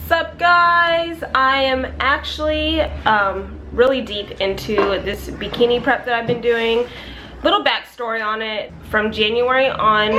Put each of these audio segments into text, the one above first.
What's up, guys? I am actually really deep into this bikini prep that I've been doing. Little backstory on it: from January on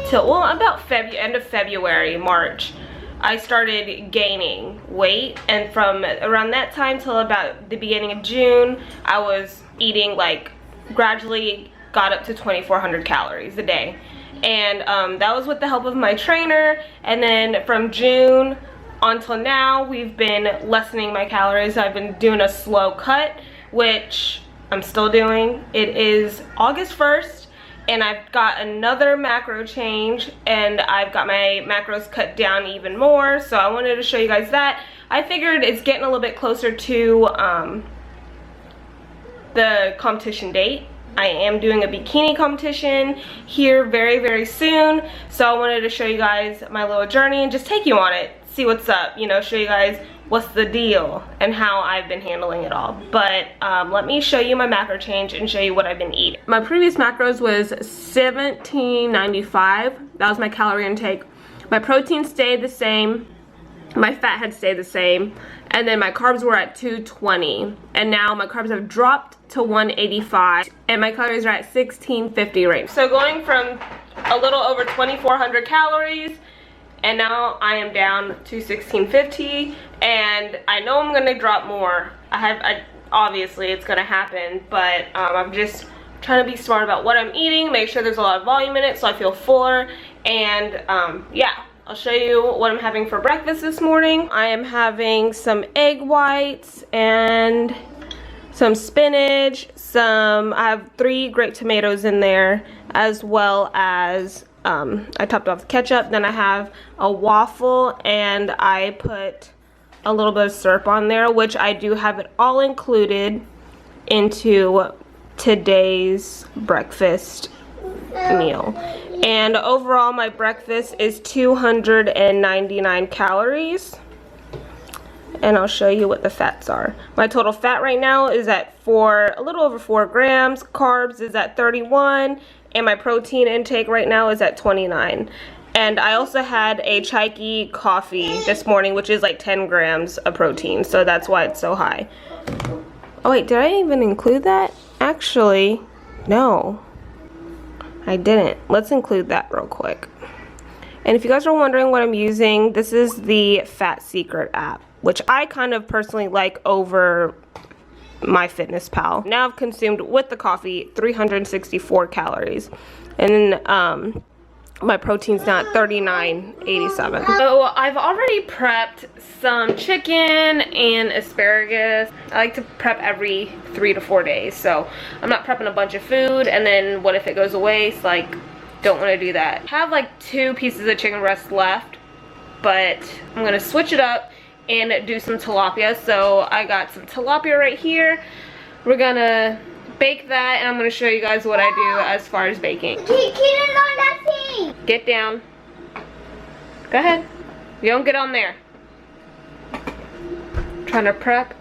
till, well, about end of February, March, I started gaining weight, and from around that time till about the beginning of June, I was eating, like, gradually got up to 2,400 calories a day. And that was with the help of my trainer. And then from June until now, we've been lessening my calories. I've been doing a slow cut, which I'm still doing. It is August 1st, and I've got another macro change, and I've got my macros cut down even more. So I wanted to show you guys that. I figured it's getting a little bit closer to the competition date. I am doing a bikini competition here very, very soon. So I wanted to show you guys my little journey and just take you on it. See what's up, you know, show you guys what's the deal and how I've been handling it all. But let me show you my macro change and show you what I've been eating. My previous macros was 1795. That was my calorie intake. My protein stayed the same. My fat had stayed the same. And then my carbs were at 220. And now my carbs have dropped to 185. And my calories are at 1650 right now. So going from a little over 2,400 calories, and now I am down to 1650. And I know I'm gonna drop more. Obviously it's gonna happen, but I'm just trying to be smart about what I'm eating, make sure there's a lot of volume in it so I feel fuller. And yeah, I'll show you what I'm having for breakfast this morning. I am having some egg whites and some spinach, I have 3 grape tomatoes in there, as well as I topped off the ketchup. Then I have a waffle, and I put a little bit of syrup on there, which I do have it all included into today's breakfast meal. And overall, my breakfast is 299 calories. And I'll show you what the fats are. My total fat right now is at a little over 4 grams. Carbs is at 31. And my protein intake right now is at 29. And I also had a chai coffee this morning, which is like 10 grams of protein. So that's why it's so high. Oh wait, did I even include that? Actually, no. I didn't. Let's include that real quick. And if you guys are wondering what I'm using, this is the Fat Secret app, which I kind of personally like over MyFitnessPal. Now I've consumed, with the coffee, 364 calories. And then my protein's now at 39.87. So I've already prepped some chicken and asparagus. I like to prep every 3 to 4 days, so I'm not prepping a bunch of food and then what if it goes to waste? Like, don't want to do that. I have like 2 pieces of chicken breast left, but I'm gonna switch it up and do some tilapia. So I got some tilapia right here. We're gonna bake that, and I'm gonna show you guys what I do as far as baking. Get down. Go ahead. You don't get on there. Trying to prep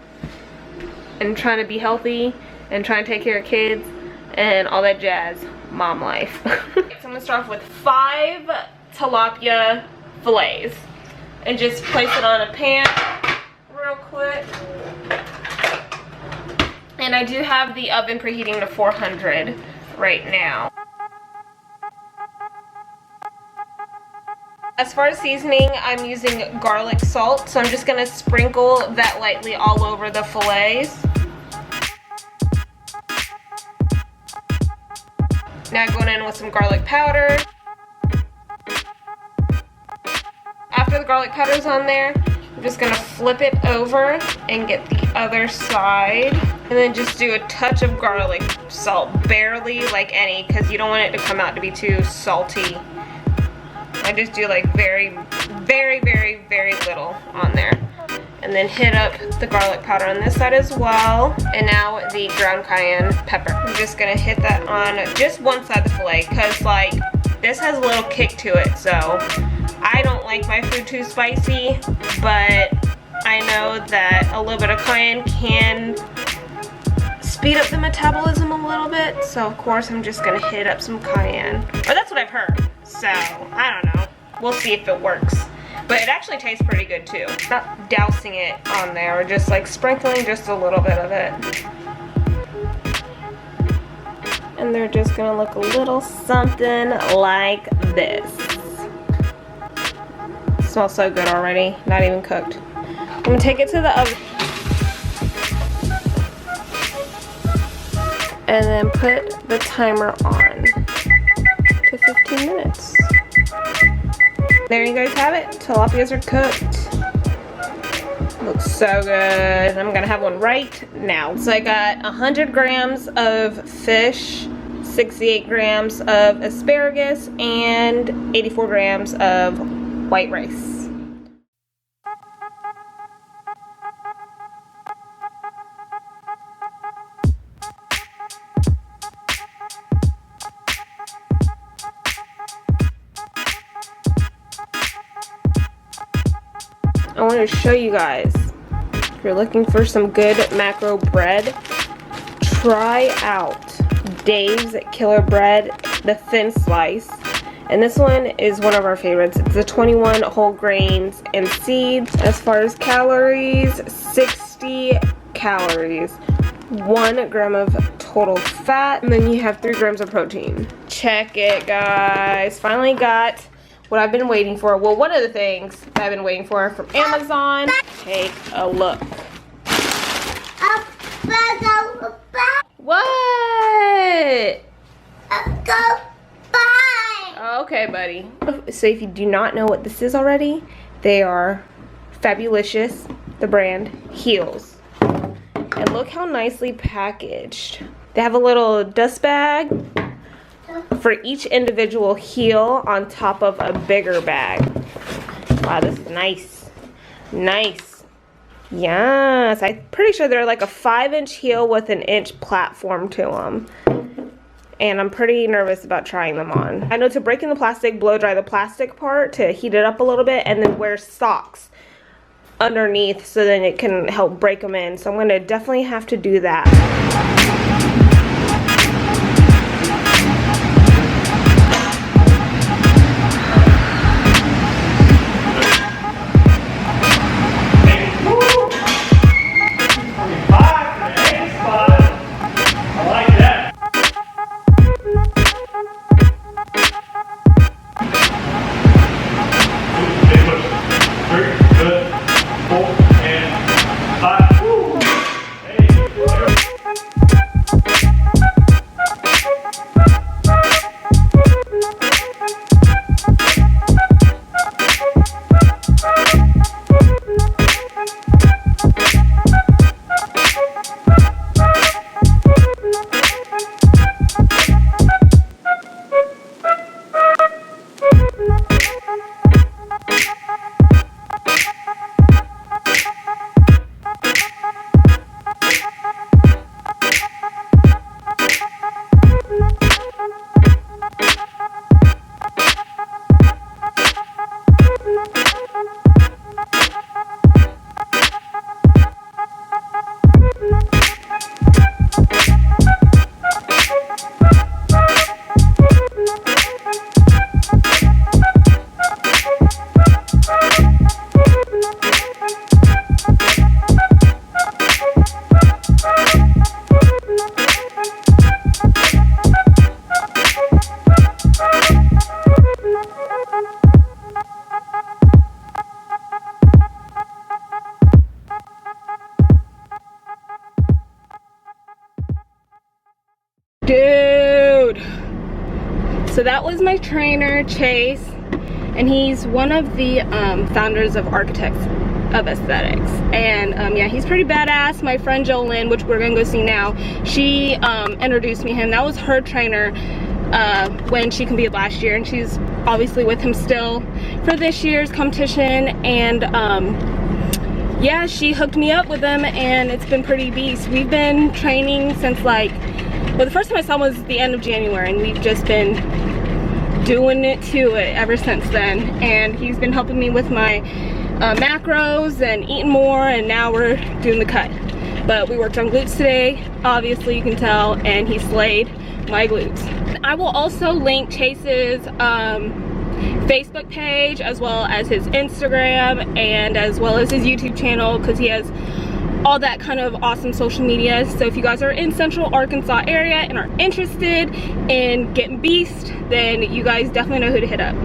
and trying to be healthy and trying to take care of kids and all that jazz. Mom life. So I'm gonna start off with 5 tilapia fillets and just place it on a pan real quick. And I do have the oven preheating to 400 right now. As far as seasoning, I'm using garlic salt, so I'm just gonna sprinkle that lightly all over the fillets. Now going in with some garlic powder. After the garlic powder's on there, I'm just gonna flip it over and get the other side. And then just do a touch of garlic salt, barely, like any, because you don't want it to come out to be too salty. I just do like very, very, very, very little on there. And then hit up the garlic powder on this side as well. And now the ground cayenne pepper. I'm just gonna hit that on just one side of the fillet, because like this has a little kick to it. So I don't like my food too spicy, but I know that a little bit of cayenne can speed up the metabolism a little bit. So of course I'm just gonna hit up some cayenne. Or that's what I've heard. So I don't know. We'll see if it works. But it actually tastes pretty good too. Not dousing it on there, just like sprinkling just a little bit of it. And they're just gonna look a little something like this. It smells so good already, not even cooked. I'm gonna take it to the oven. And then put the timer on to 15 minutes. There you guys have it. Tilapias are cooked. Looks so good. I'm gonna have one right now. So I got 100 grams of fish, 68 grams of asparagus, and 84 grams of white rice. I want to show you guys, if you're looking for some good macro bread, try out Dave's Killer Bread, the thin slice. And this one is one of our favorites. It's the 21 whole grains and seeds. As far as calories, 60 calories. 1 gram of total fat, and then you have 3 grams of protein. Check it, guys. Finally got what I've been waiting for. Well, one of the things that I've been waiting for from Amazon. Take a look. What? Okay, buddy. So if you do not know what this is already, they are Fabulicious, the brand, heels. And look how nicely packaged. They have a little dust bag for each individual heel on top of a bigger bag. Wow, this is nice. Nice. Yes, I'm pretty sure they're like a 5-inch heel with an inch platform to them. And I'm pretty nervous about trying them on. I know to break in the plastic, blow dry the plastic part to heat it up a little bit, and then wear socks underneath so then it can help break them in. So I'm gonna definitely have to do that. Dude, so that was my trainer, Chase, and he's one of the founders of Architects of Aesthetics. And yeah, he's pretty badass. My friend Jolyn, which we're gonna go see now, she introduced me to him. That was her trainer when she competed last year, and she's obviously with him still for this year's competition. And yeah, she hooked me up with him, and it's been pretty beast. We've been training since like, well, the first time I saw him was the end of January, and we've just been doing it to it ever since then. And he's been helping me with my macros and eating more, and now we're doing the cut. But we worked on glutes today, obviously you can tell, and he slayed my glutes. I will also link Chase's Facebook page, as well as his Instagram, and as well as his YouTube channel, because he has all that kind of awesome social media. So if you guys are in Central Arkansas area and are interested in getting beast, then you guys definitely know who to hit up.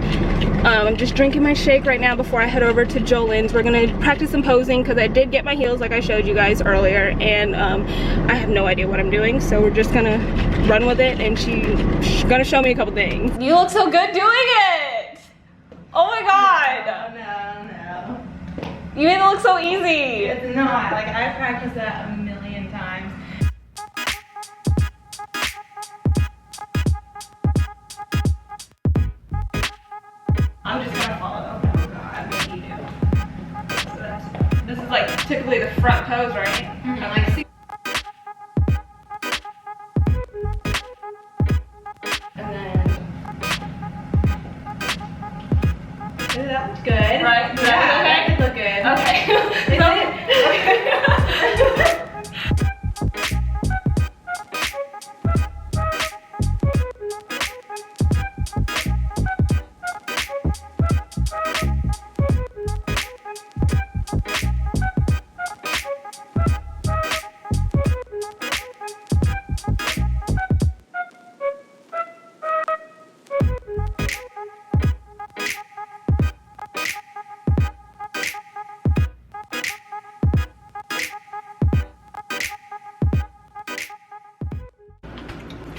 I'm just drinking my shake right now before I head over to Jolene's. We're gonna practice some posing because I did get my heels like I showed you guys earlier, and I have no idea what I'm doing, so we're just gonna run with it, and she's gonna show me a couple things. You look so good doing it! Oh my god! No. You made it look so easy! It's not. Like, I've practiced that a million times. I'm just gonna follow. Oh god, what do you do? So this is like typically the front pose, right? Mm-hmm. I'm like, see. And then. Ooh, that looks good. Right? Yeah, that look good. Okay.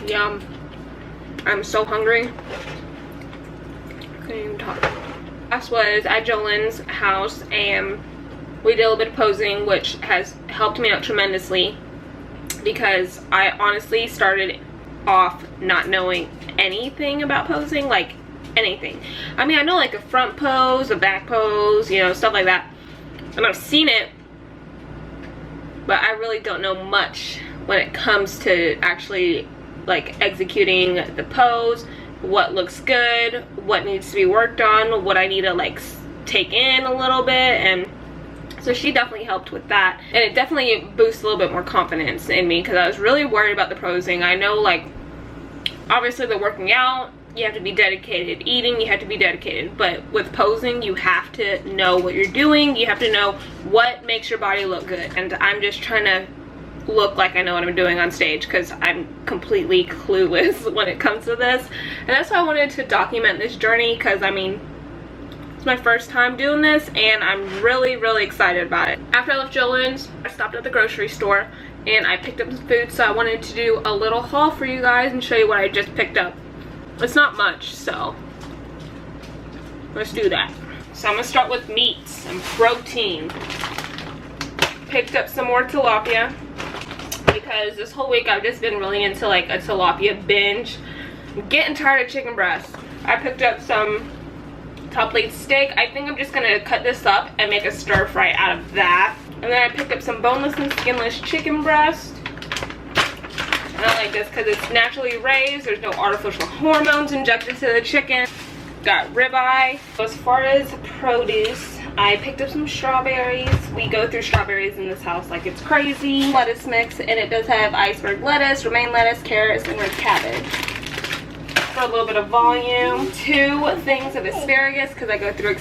Yum. I'm so hungry. Couldn't even talk. Last was at Jolene's house, and we did a little bit of posing, which has helped me out tremendously because I honestly started off not knowing anything about posing, like anything. I mean, I know like a front pose, a back pose, you know, stuff like that, and I've seen it, but I really don't know much when it comes to actually like executing the pose, what looks good, what needs to be worked on, what I need to like take in a little bit. And so she definitely helped with that, and it definitely boosts a little bit more confidence in me because I was really worried about the posing. I know, like, obviously the working out, you have to be dedicated, eating, you have to be dedicated, but with posing you have to know what you're doing, you have to know what makes your body look good. And I'm just trying to look like I know what I'm doing on stage because I'm completely clueless when it comes to this, and that's why I wanted to document this journey, because I mean, it's my first time doing this and I'm really excited about it. After I left Jolene's, I stopped at the grocery store and I picked up some food, so I wanted to do a little haul for you guys and show you what I just picked up. It's not much, so let's do that. So I'm gonna start with meats and protein. Picked up some more tilapia because this whole week I've just been really into like a tilapia binge. I'm getting tired of chicken breast. I picked up some top plate steak. I think I'm just gonna cut this up and make a stir fry out of that. And then I picked up some boneless and skinless chicken breast. And I like this because it's naturally raised. There's no artificial hormones injected to the chicken. Got ribeye. As far as produce, I picked up some strawberries. We go through strawberries in this house like it's crazy. Lettuce mix, and it does have iceberg lettuce, romaine lettuce, carrots, and red cabbage. For a little bit of volume, 2 things of asparagus because I go through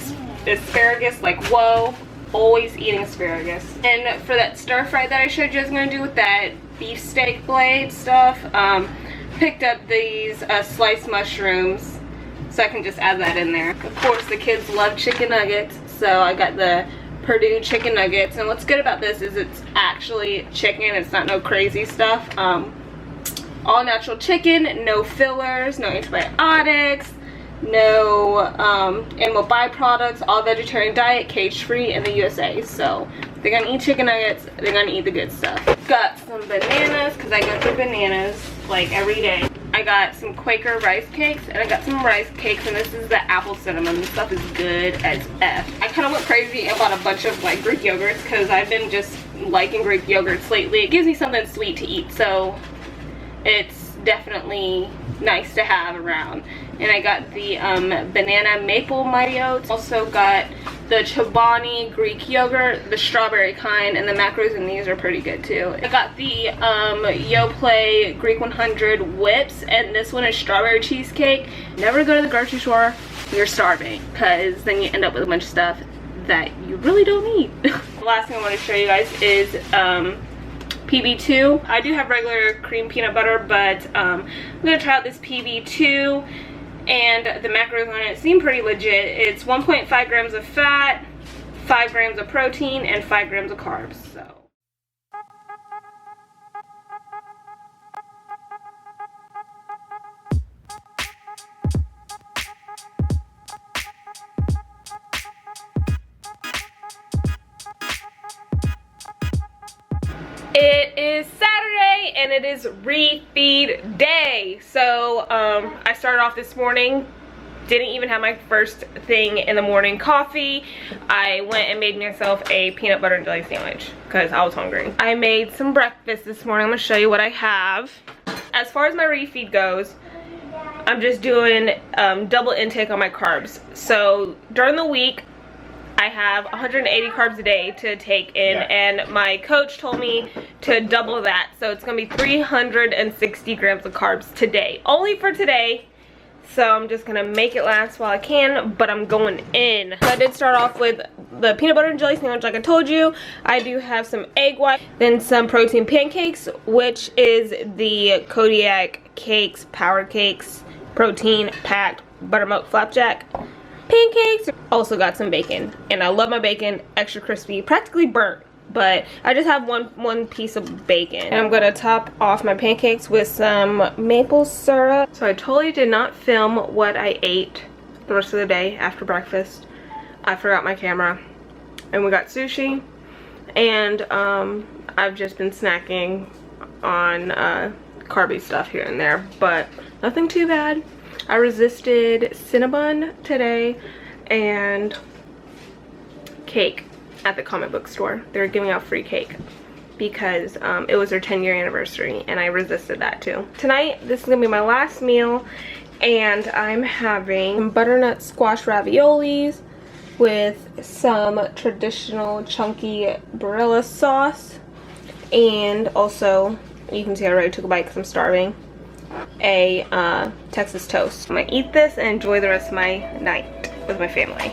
asparagus like whoa, always eating asparagus. And for that stir fry that I showed you I was going to do with that beef steak blade stuff, picked up these sliced mushrooms, so I can just add that in there. Of course the kids love chicken nuggets, so I got the Purdue chicken nuggets. And what's good about this is it's actually chicken, it's not no crazy stuff. All natural chicken, no fillers, no antibiotics, no animal byproducts, all vegetarian diet, cage free in the USA. So they're gonna eat chicken nuggets, they're gonna eat the good stuff. Got some bananas because I go through bananas like every day. I got some Quaker rice cakes, and I got some rice cakes, and this is the apple cinnamon. This stuff is good as F. I kind of went crazy and bought a bunch of like Greek yogurts because I've been just liking Greek yogurts lately. It gives me something sweet to eat, so it's definitely nice to have around. And I got the banana maple mighty oats. Also got the Chobani Greek yogurt, the strawberry kind, and the macros in these are pretty good too. I got the Yoplait Greek 100 whips, and this one is strawberry cheesecake. Never go to the grocery store you're starving, because then you end up with a bunch of stuff that you really don't need. The last thing I want to show you guys is PB2. I do have regular cream peanut butter, but I'm gonna try out this PB2, and the macros on it seem pretty legit. It's 1.5 grams of fat, 5 grams of protein, and 5 grams of carbs. So it is Saturday and it is refeed day. So I started off this morning, didn't even have my first thing in the morning coffee. I went and made myself a peanut butter and jelly sandwich because I was hungry. I made some breakfast this morning. I'm gonna show you what I have. As far as my refeed goes, I'm just doing double intake on my carbs. So during the week, I have 180 carbs a day to take in, and my coach told me to double that. So it's gonna be 360 grams of carbs today, only for today. So I'm just gonna make it last while I can, but I'm going in. So I did start off with the peanut butter and jelly sandwich like I told you. I do have some egg white, then some protein pancakes, which is the Kodiak Cakes, Power Cakes, protein packed buttermilk flapjack pancakes. Also got some bacon, and I love my bacon, extra crispy, practically burnt, but I just have one piece of bacon. And I'm gonna top off my pancakes with some maple syrup. So I totally did not film what I ate the rest of the day after breakfast. I forgot my camera, and we got sushi, and I've just been snacking on carby stuff here and there, but nothing too bad. I resisted Cinnabon today and cake at the comic book store. They're giving out free cake because it was their 10-year anniversary, and I resisted that too. Tonight, this is gonna be my last meal, and I'm having butternut squash raviolis with some traditional chunky Barilla sauce, and also, you can see I already took a bite because I'm starving, a Texas toast. I'm gonna eat this and enjoy the rest of my night with my family.